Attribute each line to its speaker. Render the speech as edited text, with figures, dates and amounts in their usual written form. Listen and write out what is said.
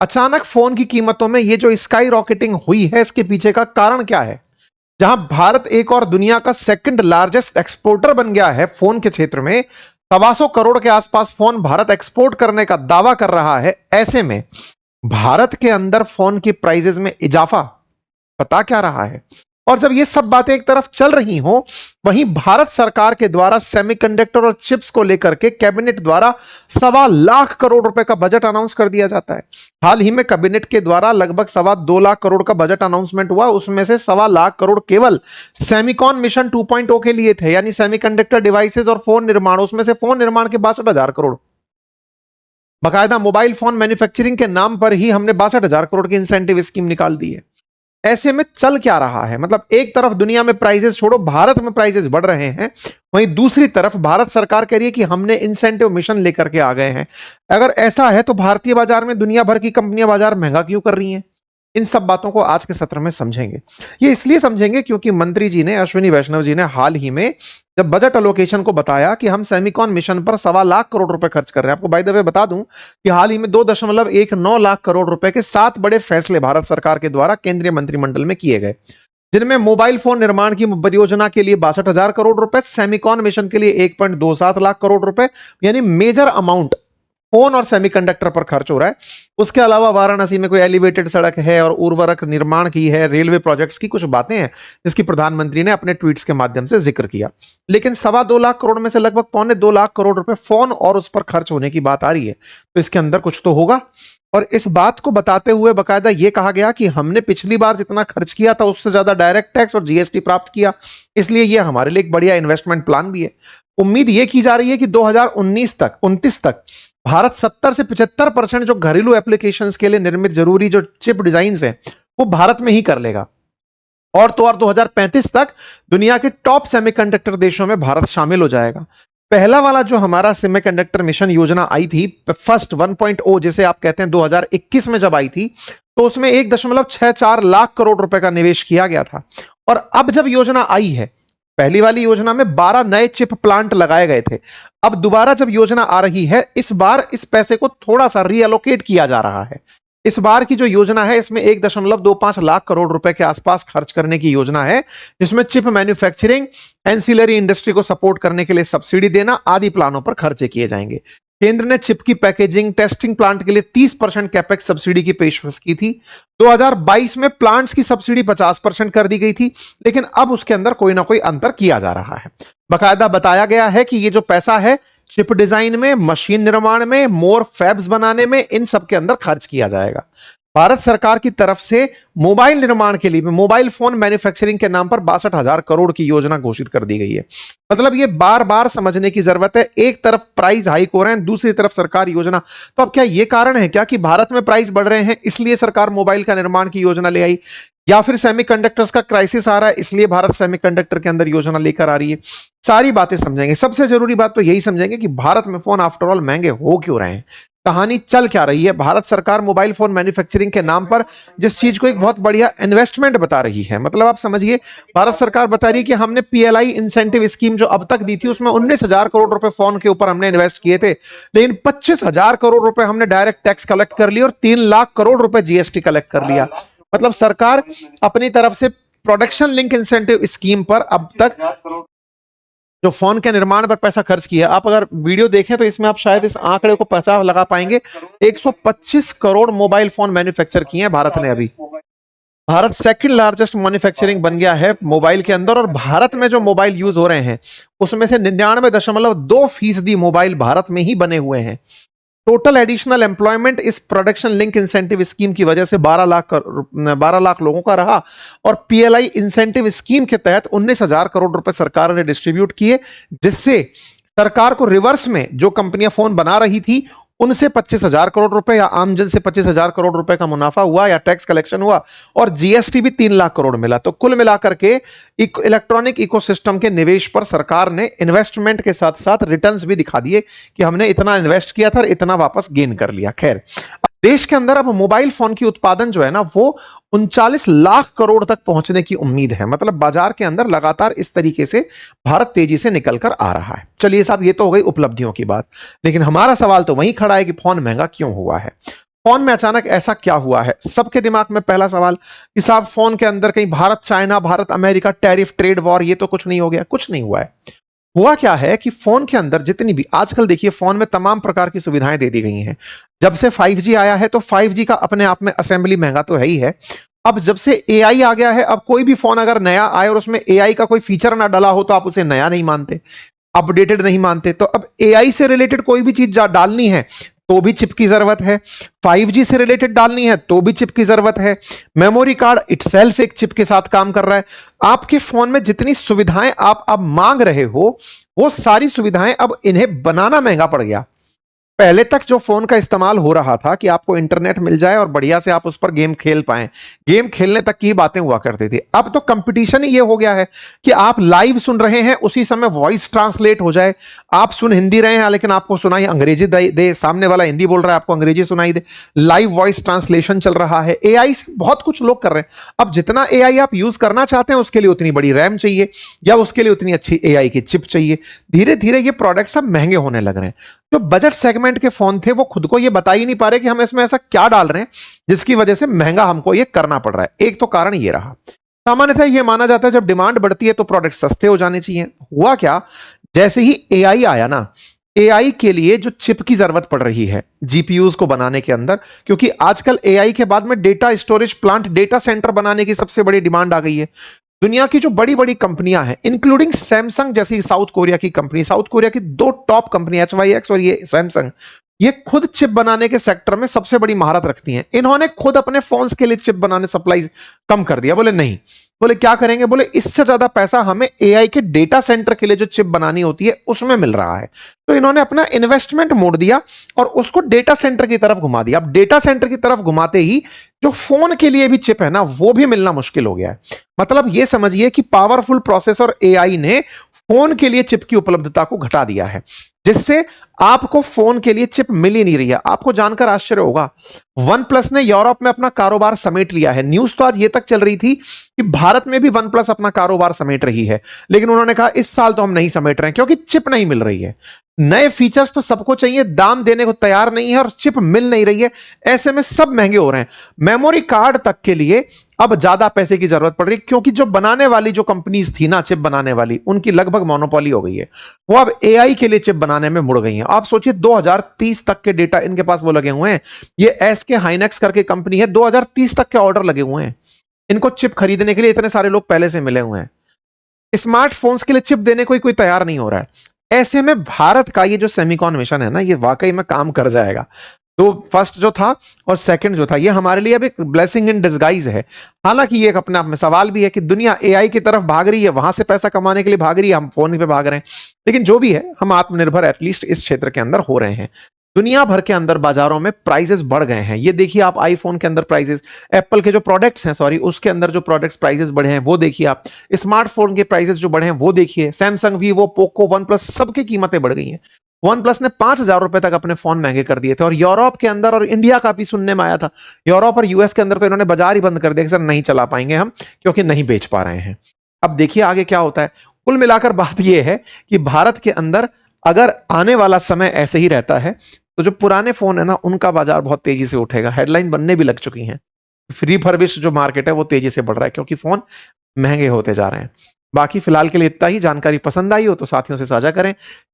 Speaker 1: अचानक फोन की कीमतों में ये जो स्काई रॉकेटिंग हुई है, इसके पीछे का कारण क्या है? जहां भारत एक और दुनिया का सेकंड लार्जेस्ट एक्सपोर्टर बन गया है फोन के क्षेत्र में, 125 करोड़ के आसपास फोन भारत एक्सपोर्ट करने का दावा कर रहा है। ऐसे में भारत के अंदर फोन की प्राइजेस में इजाफा बता क्या रहा है? और जब ये सब बातें एक तरफ चल रही हो, वहीं भारत सरकार के द्वारा सेमीकंडक्टर और चिप्स को लेकर के कैबिनेट द्वारा 1.25 लाख करोड़ रुपए का बजट अनाउंस कर दिया जाता है। हाल ही में कैबिनेट के द्वारा लगभग 2.25 लाख करोड़ का बजट अनाउंसमेंट हुआ, उसमें से 1.25 लाख करोड़ केवल सेमिकॉन मिशन 2.0 के लिए थे, यानी सेमीकंडक्टर डिवाइसेस और फोन निर्माण। उसमें से फोन निर्माण के 62,000 करोड़, बाकायदा मोबाइल फोन मैन्युफैक्चरिंग के नाम पर ही हमने 62,000 करोड़ की इंसेंटिव स्कीम निकाल दी है। ऐसे में चल क्या रहा है? मतलब एक तरफ दुनिया में प्राइजेस छोड़ो, भारत में प्राइजेस बढ़ रहे हैं, वहीं दूसरी तरफ भारत सरकार कह रही है कि हमने इंसेंटिव मिशन लेकर के आ गए हैं। अगर ऐसा है तो भारतीय बाजार में दुनिया भर की कंपनियां बाजार महंगा क्यों कर रही हैं? इन सब बातों को आज के सत्र में समझेंगे। ये इसलिए समझेंगे क्योंकि मंत्री जी ने, अश्विनी वैष्णव जी ने, हाल ही में जब बजट अलोकेशन को बताया कि हम सेमिकॉन मिशन पर 1.25 लाख करोड़ रुपए खर्च कर रहे हैं। आपको बाय द वे बता दूं कि हाल ही में 2.19 लाख करोड़ रुपए के 7 बड़े फैसले भारत सरकार के द्वारा केंद्रीय मंत्रिमंडल में किए गए, जिनमें मोबाइल फोन निर्माण की परियोजना के लिए 62,000 करोड़ रुपए, सेमिकॉन मिशन के लिए 1.27 लाख करोड़ रुपए, यानी मेजर अमाउंट फोन और सेमीकंडक्टर पर खर्च हो रहा है। उसके अलावा वाराणसी में कोई एलिवेटेड सड़क है और उर्वरक निर्माण की है, रेलवे प्रोजेक्ट्स की कुछ बातें हैं जिसकी प्रधानमंत्री ने अपने ट्वीट्स के माध्यम से जिक्र किया। लेकिन 2.25 लाख करोड़ में से लगभग 2.25 करोड़ रुपए फोन और उस पर खर्च होने की बात आ रही है, तो इसके अंदर कुछ तो होगा। और इस बात को बताते हुए बकायदा यह कहा गया कि हमने पिछली बार जितना खर्च किया था उससे ज्यादा डायरेक्ट टैक्स और जीएसटी प्राप्त किया, इसलिए यह हमारे लिए एक बढ़िया इन्वेस्टमेंट प्लान भी है। उम्मीद यह की जा रही है कि 2029 तक भारत 70 से 75% जो घरेलू एप्लीकेशंस के लिए निर्मित जरूरी जो चिप डिजाइन हैं वो भारत में ही कर लेगा। और तो और 2035 तक दुनिया के टॉप सेमीकंडक्टर देशों में भारत शामिल हो जाएगा। पहला वाला जो हमारा सेमीकंडक्टर मिशन योजना आई थी, फर्स्ट 1.0 जिसे आप कहते हैं, 2021 में जब आई थी तो उसमें 1.64 लाख करोड़ रुपए का निवेश किया गया था। और अब जब योजना आई है, पहली वाली योजना में 12 नए चिप प्लांट लगाए गए थे। अब दोबारा जब योजना आ रही है, इस बार इस पैसे को थोड़ा सा रीएलोकेट किया जा रहा है। इस बार की जो योजना है इसमें 1.25 लाख करोड़ रुपए के आसपास खर्च करने की योजना है, जिसमें चिप मैन्युफैक्चरिंग, एंसिलरी इंडस्ट्री को सपोर्ट करने के लिए सब्सिडी देना आदि प्लानों पर खर्चे किए जाएंगे। केंद्र ने चिप की पैकेजिंग, टेस्टिंग प्लांट के लिए 30% कैपेक्स सब्सिडी की पेशकश की थी। 2022 में प्लांट्स की सब्सिडी 50% कर दी गई थी, लेकिन अब उसके अंदर कोई ना कोई अंतर किया जा रहा है। बकायदा बताया गया है कि ये जो पैसा है चिप डिजाइन में, मशीन निर्माण में, मोर फैब्स बनाने में, इन सब के अंदर खर्च किया जाएगा। भारत सरकार की तरफ से मोबाइल निर्माण के लिए, मोबाइल फोन मैन्युफैक्चरिंग के नाम पर 62,000 करोड़ की योजना घोषित कर दी गई है। मतलब ये बार बार समझने की जरूरत है। एक तरफ प्राइस हाइक हो रहे हैं, दूसरी तरफ सरकार योजना। तो अब क्या ये कारण है क्या कि भारत में प्राइस बढ़ रहे हैं इसलिए सरकार मोबाइल का निर्माण की योजना ले आई, या फिर सेमीकंडक्टर्स का क्राइसिस आ रहा है इसलिए भारत सेमीकंडक्टर के अंदर योजना लेकर आ रही है? सारी बातें समझेंगे। सबसे जरूरी बात तो यही समझेंगे कि भारत में फोन आफ्टर ऑल महंगे हो क्यों रहे हैं, कहानी चल क्या रही है। भारत सरकार मोबाइल फोन मैन्युफैक्चरिंग के नाम पर जिस चीज को एक बहुत बढ़िया इन्वेस्टमेंट बता रही है, मतलब आप समझिए, भारत सरकार बता रही है कि हमने पीएलआई इंसेंटिव स्कीम जो अब तक दी थी उसमें 19,000 करोड़ रुपए फोन के ऊपर हमने इन्वेस्ट किए थे, लेकिन 25,000 करोड़ रुपए हमने डायरेक्ट टैक्स कलेक्ट कर लिया और 3 लाख करोड़ रुपए जीएसटी कलेक्ट कर लिया। मतलब सरकार अपनी तरफ से प्रोडक्शन लिंक इंसेंटिव स्कीम पर अब तक जो फोन के निर्माण पर पैसा खर्च किया, आप अगर वीडियो देखें तो इसमें आप शायद इस आंकड़े को पता लगा पाएंगे। 125 करोड़ मोबाइल फोन मैन्युफैक्चर किए हैं भारत ने। अभी भारत सेकंड लार्जेस्ट मैन्युफैक्चरिंग बन गया है मोबाइल के अंदर, और भारत में जो मोबाइल यूज हो रहे हैं उसमें से 99.2% मोबाइल भारत में ही बने हुए हैं। टोटल एडिशनल एम्प्लॉयमेंट इस प्रोडक्शन लिंक इंसेंटिव स्कीम की वजह से 12 लाख लोगों का रहा, और पीएलआई इंसेंटिव स्कीम के तहत 19,000 करोड़ रुपए सरकार ने डिस्ट्रीब्यूट किए, जिससे सरकार को रिवर्स में जो कंपनियां फोन बना रही थी उनसे 25,000 करोड़ रुपए या आमजन से 25,000 करोड़ रुपए का मुनाफा हुआ या टैक्स कलेक्शन हुआ, और जीएसटी भी 3 लाख करोड़ मिला। तो कुल मिलाकर के इलेक्ट्रॉनिक इकोसिस्टम के निवेश पर सरकार ने इन्वेस्टमेंट के साथ साथ रिटर्न्स भी दिखा दिए कि हमने इतना इन्वेस्ट किया था और इतना वापस गेन कर लिया। खैर, देश के अंदर अब मोबाइल फोन की उत्पादन जो है ना वो 39 लाख करोड़ तक पहुंचने की उम्मीद है। मतलब बाजार के अंदर लगातार इस तरीके से भारत तेजी से निकल कर आ रहा है। चलिए साहब, ये तो हो गई उपलब्धियों की बात, लेकिन हमारा सवाल तो वहीं खड़ा है कि फोन महंगा क्यों हुआ है। फोन में अचानक ऐसा क्या हुआ है? सबके दिमाग में पहला सवाल कि साहब फोन के अंदर कहीं Bharat China, Bharat America, tariff, trade war, ये तो कुछ नहीं हो गया? कुछ नहीं हुआ है। हुआ क्या है कि फोन के अंदर जितनी भी आजकल देखिए फोन में तमाम प्रकार की सुविधाएं दे दी गई हैं। जब से 5G आया है तो 5G का अपने आप में असेंबली महंगा तो है ही है। अब जब से AI आ गया है, अब कोई भी फोन अगर नया आए और उसमें AI का कोई फीचर ना डला हो तो आप उसे नया नहीं मानते, अपडेटेड नहीं मानते। तो अब AI से रिलेटेड कोई भी चीज डालनी है तो भी चिप की जरूरत है, 5G से रिलेटेड डालनी है तो भी चिप की जरूरत है, मेमोरी कार्ड इटसेल्फ एक चिप के साथ काम कर रहा है। आपके फोन में जितनी सुविधाएं आप अब मांग रहे हो, वो सारी सुविधाएं अब इन्हें बनाना महंगा पड़ गया। पहले तक जो फोन का इस्तेमाल हो रहा था कि आपको इंटरनेट मिल जाए और बढ़िया से आप उस पर गेम खेल पाएं, गेम खेलने तक की बातें हुआ करती थी। अब तो कंपटीशन ही ये हो गया है कि आप लाइव सुन रहे हैं, उसी समय वॉइस ट्रांसलेट हो जाए। आप सुन हिंदी रहे हैं लेकिन आपको सुनाई अंग्रेजी दे, सामने वाला हिंदी बोल रहा है आपको अंग्रेजी सुनाई दे। लाइव वॉइस ट्रांसलेशन चल रहा है, एआई से बहुत कुछ लोग कर रहे हैं। अब जितना एआई आप यूज करना चाहते हैं उसके लिए उतनी बड़ी रैम चाहिए या उसके लिए उतनी अच्छी एआई की चिप चाहिए। धीरे धीरे ये प्रोडक्ट्स अब महंगे होने लग रहे हैं। जो बजट सेगमेंट के फोन थे वो खुद को ये बता ही नहीं पा रहे कि हम इसमें ऐसा क्या डाल रहे हैं जिसकी वजह से महंगा हमको ये करना पड़ रहा है। एक तो कारण ये रहा। सामान्यतः ये माना जाता है जब डिमांड बढ़ती है तो प्रोडक्ट सस्ते हो जाने चाहिए। हुआ क्या, जैसे ही एआई आया ना, एआई के लिए जो चिप की जरूरत पड़ रही है जीपीयूज को बनाने के अंदर, क्योंकि आजकल एआई के बाद में data storage plant, data centre बनाने की सबसे बड़ी डिमांड आ गई है। दुनिया की जो बड़ी बड़ी कंपनियां हैं इंक्लूडिंग सैमसंग जैसी साउथ कोरिया की कंपनी, साउथ कोरिया की दो टॉप कंपनी HYX और ये सैमसंग, ये खुद चिप बनाने के सेक्टर में सबसे बड़ी महारत रखती हैं। इन्होंने खुद अपने फोन्स के लिए चिप बनाने सप्लाई कम कर दिया। बोले नहीं, बोले क्या करेंगे, बोले इससे ज्यादा पैसा हमें एआई के डेटा सेंटर के लिए जो चिप बनानी होती है उसमें मिल रहा है। तो इन्होंने अपना इन्वेस्टमेंट मोड़ दिया और उसको डेटा सेंटर की तरफ घुमा दिया। अब डेटा सेंटर की तरफ घुमाते ही जो फोन के लिए भी चिप है ना वो भी मिलना मुश्किल हो गया है। मतलब ये समझिए कि पावरफुल प्रोसेसर एआई ने फोन के लिए चिप की उपलब्धता को घटा दिया है, जिससे आपको फोन के लिए चिप मिल ही नहीं रही है। आपको जानकर आश्चर्य होगा, वन प्लस ने यूरोप में अपना कारोबार समेट लिया है। न्यूज तो आज ये तक चल रही थी कि भारत में भी वन प्लस अपना कारोबार समेट रही है, लेकिन उन्होंने कहा इस साल तो हम नहीं समेट रहे हैं क्योंकि चिप नहीं मिल रही है। नए फीचर्स तो सबको चाहिए, दाम देने को तैयार नहीं है और चिप मिल नहीं रही है। ऐसे में सब महंगे हो रहे हैं। मेमोरी कार्ड तक के लिए अब ज्यादा पैसे की जरूरत पड़ रही है, क्योंकि जो बनाने वाली जो कंपनीज थी ना चिप बनाने वाली, उनकी लगभग मोनोपोली हो गई है। वो अब एआई के लिए चिप बनाने में मुड़ गई हैं। आप सोचिए 2030 तक के डेटा इनके पास वो लगे हुए हैं। ये SK हाइनेक्स करके कंपनी है, 2030 तक के ऑर्डर लगे हुए हैं इनको चिप खरीदने के लिए। इतने सारे लोग पहले से मिले हुए हैं। स्मार्टफोन्स के लिए चिप देने को कोई तैयार नहीं हो रहा है। ऐसे में भारत का ये जो सेमिकॉन मिशन है ना, ये वाकई में काम कर जाएगा। तो फर्स्ट जो था और सेकंड जो था, ये हमारे लिए अब एक ब्लेसिंग इन डिस्गाइज है। हालांकि ये एक अपने आप में सवाल भी है कि दुनिया एआई की तरफ भाग रही है, वहां से पैसा कमाने के लिए भाग रही है, हम फोन पे भाग रहे हैं। लेकिन जो भी है, हम आत्मनिर्भर एटलीस्ट इस क्षेत्र के अंदर हो रहे हैं। दुनिया भर के अंदर बाजारों में प्राइसेस बढ़ गए हैं। ये देखिए आप आईफोन के अंदर प्राइसेस, एप्पल के जो प्रोडक्ट्स हैं, सॉरी, उसके अंदर जो प्रोडक्ट्स प्राइसेस बढ़े हैं वो देखिए आप, स्मार्टफोन के प्राइसेस जो बढ़े हैं वो देखिए। Samsung, Vivo, Poco, one plus, सबकी कीमतें बढ़ गई हैं। वन प्लस ने 5,000 रुपए तक अपने फोन महंगे कर दिए थे। और यूरोप के अंदर और इंडिया का भी सुनने में आया था, यूरोप और यूएस के अंदर तो इन्होंने बाजार ही बंद कर दिया कि सर नहीं चला पाएंगे हम, क्योंकि नहीं बेच पा रहे हैं। अब देखिए आगे क्या होता है। कुल मिलाकर बात यह है कि भारत के अंदर अगर आने वाला समय ऐसे ही रहता है तो जो पुराने फोन है ना उनका बाजार बहुत तेजी से उठेगा। हेडलाइन बनने भी लग चुकी हैं। रिफर्बिश जो मार्केट है वो तेजी से बढ़ रहा है क्योंकि फोन महंगे होते जा रहे हैं। बाकी फिलहाल के लिए इतना ही। जानकारी पसंद आई हो तो साथियों से साझा करें।